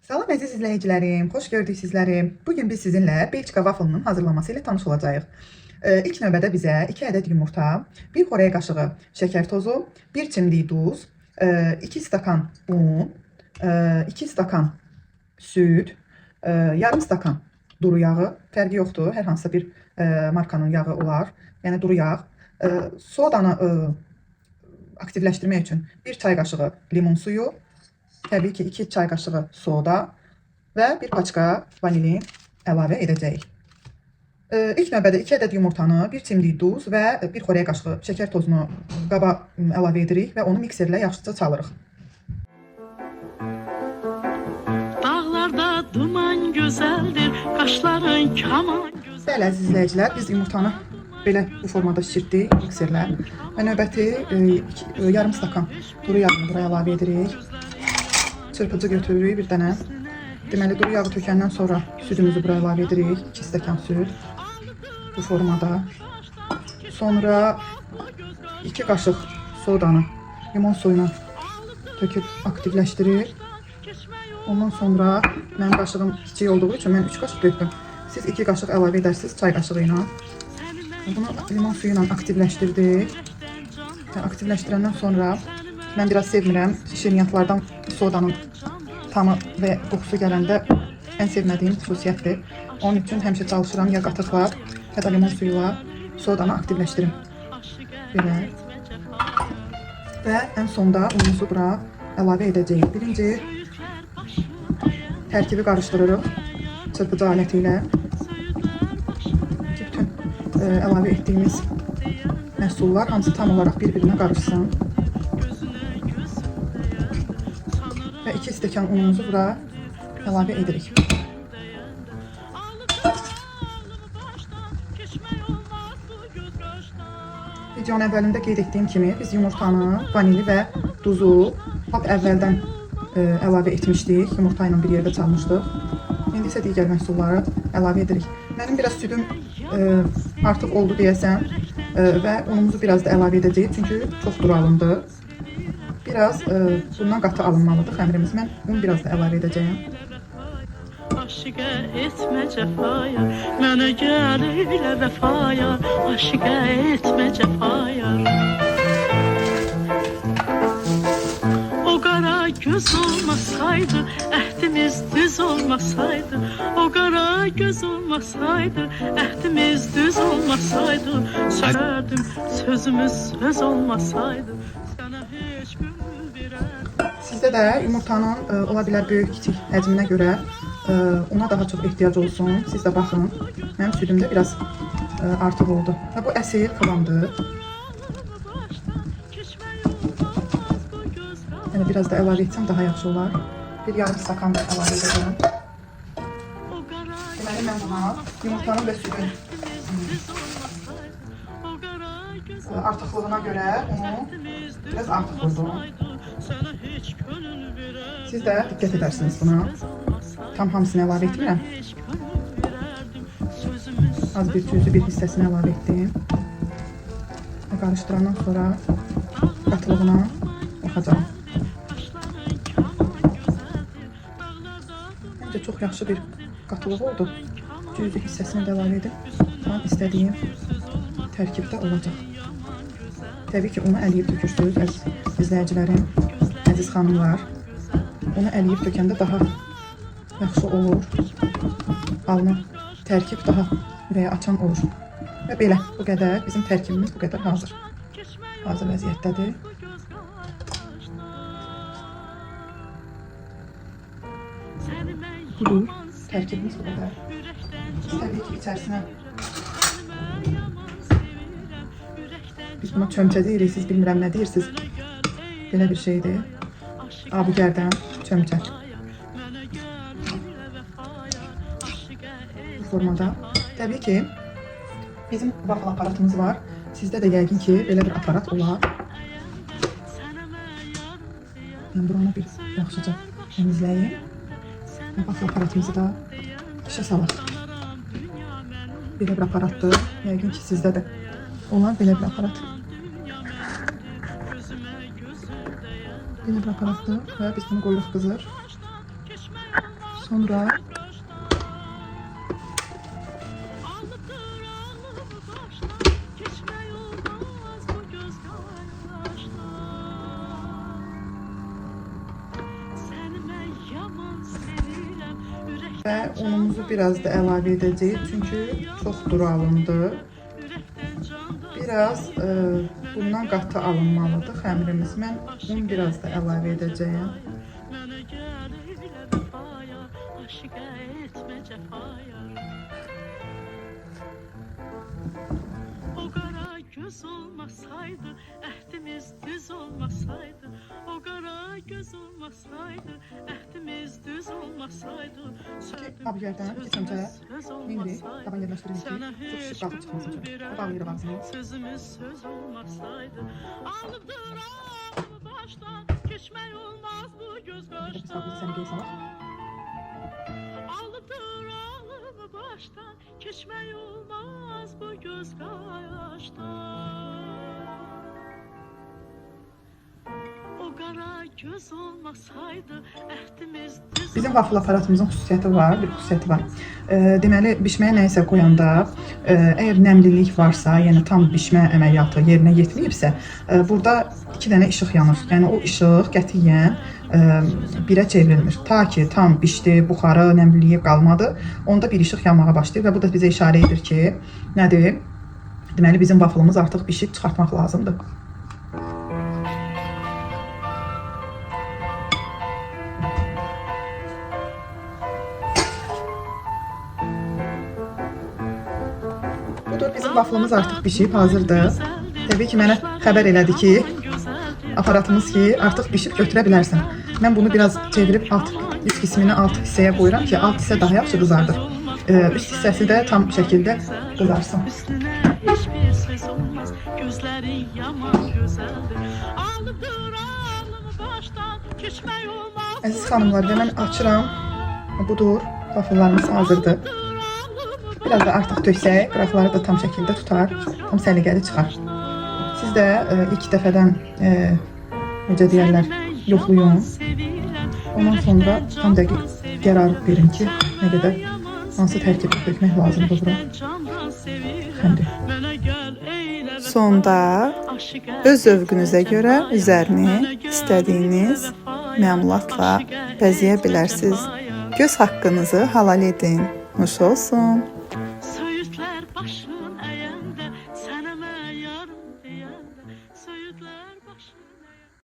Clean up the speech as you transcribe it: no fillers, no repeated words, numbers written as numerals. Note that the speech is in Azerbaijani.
Salam əziz izləyicilərim, xoş gördük sizləri. Bugün biz sizinlə Belçika waffle-nın hazırlanması ilə tanış olacağıq. İlk növbədə bizə 2 ədəd yumurta, 1 xörək qaşığı şəkər tozu, 1 çimdik duz, 2 stakan un, 2 stakan süd, yarım stakan duru yağı, fərqi yoxdur, hər hansısa bir markanın yağı olar, yəni duru yağ, sodanı aktivləşdirmək üçün 1 çay qaşığı limon suyu, təbii ki 2 çay qaşığı soda və 1 paçka vanilin əlavə edəcəyik. İlk növbədə 2 ədəd yumurtanı, 1 çimdik duz və 1 xörək qaşığı şəkər tozunu qaba əlavə edirik və onu mikserlə yaxşıca çalırıq. Dağlarda duman gözəldir, qaşların kaman gözəl. Bəli, əziz izləyicilər, biz yumurtanı belə bu formada şişirtdik mikserlə və növbəti yarım stakan duru yağını buraya əlavə edirik. Çırpıcı götürürük bir dənə. Deməli, duru yağı tökəndən sonra südümüzü buraya əlavə edirik. 2 stəkan süd bu formada. Sonra 2 qaşıq sodanı limon suyuna töküb aktivləşdirir. Ondan sonra mənim qaşığım kiçik olduğu üçün mən 3 qaşıq döktüm. Siz 2 qaşıq əlavə edərsiniz çay qaşığı ilə. Bunu limon suyu ilə aktivləşdirdik. Aktivləşdirəndən sonra mən biraz sevmirəm şirniyyatlardan sodanın tamı və qoxusu gələndə ən sevmədiyim xüsusiyyətdir. Onun üçün həmişə çalışıram ya qatıqla ya da limon suyuyla sodanı aktivləşdirim. Belə. Və ən sonda unumuzu bura əlavə edəcəyik. Birinci tərkibi qarışdırırıq çırpıcı aləti ilə. Bütün əlavə etdiyimiz məhsullar hamısı tam olaraq bir-birinə qarışsın. Və 2 stəkan unumuzu bura əlavə edirik. Videonun əvvəlində qeyd etdiyim kimi biz yumurtanı, vanili və duzu lap əvvəldən əlavə etmişdik. Yumurta ilə bir yerdə çalmışdıq. İndi isə digər məhsulları əlavə edirik. Mənim biraz südüm artıq oldu deyəsən və unumuzu biraz da əlavə edəcəyik. Çünki çox duru alındı. Biraz bundan qatı alınmalıdır xəmirimiz. Mən un biraz da əlavə edəcəyim. Aşıqə etmə cəfaya, mənə gəl elə vəfaya, aşıqə etmə cəfaya. O qara göz olmasaydı, əhdimiz düz olmasaydı. O qara göz olmasaydı, əhdimiz düz olmasaydı. Sözərdim, sözümüz söz olmasaydı. Sənə heç gönül verərdim. Sizdə də yumurtanın ola bilər böyük kiçik həcminə görə ona daha çox ehtiyac olsun. Siz də baxın. Mənim südümdə biraz artıq oldu. Və bu əsl kıvamdır. Yəni biraz da əlavə etsəm daha yaxşı olar. Bir yarım stakan da əlavə edəcəm. Deməli mən buna yumurtanın və südün artıqlığına görə onu biraz artıq vurdum. Siz də diqqət edərsiniz buna. Tam hamısını əlavə etmirəm. Az bir cüzü bir hissəsini əlavə etdim. Və qarışdırandan sonra qatılığına baxacağım. Məncə çox yaxşı bir qatılıq oldu. Cüzü hissəsini də əlavə edib. Tam istədiyim tərkibdə olacaq. Təbii ki, onu əliyib tökürsünüz, əziz izləyicilərim, əziz xanımlar. Onu əliyib tökəndə daha yaxşı olur. Alnı tərkib daha ürəyə açan olur. Və belə, bu qədər, bizim tərkibimiz bu qədər hazır. Hazır vəziyyətdədir. Budur, tərkibimiz bu qədər. Təbii ki, içərisinə biz buna çömçə deyirik, siz bilmirəm nə deyirsiniz. Belə bir şeydir. Abigərdən çömçə. Bu formada. Təbii ki, bizim waffle aparatımız var. Sizdə də yəqin ki, belə bir aparat olar. Mən buranı bir yaxşıca təmizləyim. Waffle aparatımızı da işə salaq. Belə bir aparatdır. Yəqin ki, sizdə də olan belə bir aparat. Belə bir aparatdır və biz bunu qoyuruq qızır. Sonra və unumuzu biraz da əlavə edəcəyik. Çünki çox duru alındı. Biraz bundan qatı alınmalıdır xəmirimiz. Mən un biraz da əlavə edəcəyim. Göz olmasaydı, əhdimiz düz olmasaydı, o qara göz olmasaydı, əhdimiz düz olmasaydı, Abiyərdən bir çəmçə indi taban yerləşdiririk ki, çox şişib qalxıb çıxmasın üçün. Bağlayırıq ağzını. sözümüz söz olmasaydı, alıbdır ağımı başdan, keçmək olmaz bu göz qaşdan. Səni qeysanaq. Alıbdır ağımı başdan, keçmək olmaz bu göz qaşdan. O qara göz olmasaydı, əhdimiz düz. Bizim waffle aparatımızın xüsusiyyəti var, bir xüsusiyyəti var. Deməli, bişməyə nəyisə qoyanda, əgər nəmlilik varsa, yəni tam bişmə əməliyyatı yerinə yetməyibsə, burada 2 dənə işıq yanır. Yəni o işıq qətiyyən birə çevrilmir. Ta ki tam bişdi, buxarı, nəmliliyi qalmadı, onda bir işıq yanmağa başlayır və bu da bizə işarə edir ki, nədir? Deməli, bizim waffle'ımız artıq bişib çıxartmaq lazımdır. Budur, bizim waffle'ımız artıq bişib, hazırdır. Təbii ki, mənə xəbər elədi ki, aparatımız ki, artıq bişib götürə bilərsən. Mən bunu biraz çevirib üst qismini alt hissəyə qoyuram ki, alt hissə daha yaxşı qızardır. Üst hissəsi də tam şəkildə qızarsın. Hiçbir söz olmaz, gözləri yaman gözəldir. Alıbdır ağımı başdan, keçmək olmaz. Əziz xanımlar, və mən açıram. Budur, waffle'larımız hazırdır. Biraz da artıq töksək, qıraqları da tam şəkildə tutar, tam səliqəli çıxar. Siz də ilk dəfədən, necə deyərlər, yoxlayın. Ondan sonra tam dəqiq qərar verin ki, nə qədər, hansı tərkibdə tökmək lazımdır bura. Xəmri. Sonda öz zövqünüzə görə üzərini istədiyiniz məmulatla bəzəyə bilərsiniz. Göz haqqınızı halal edin. Nuş olsun.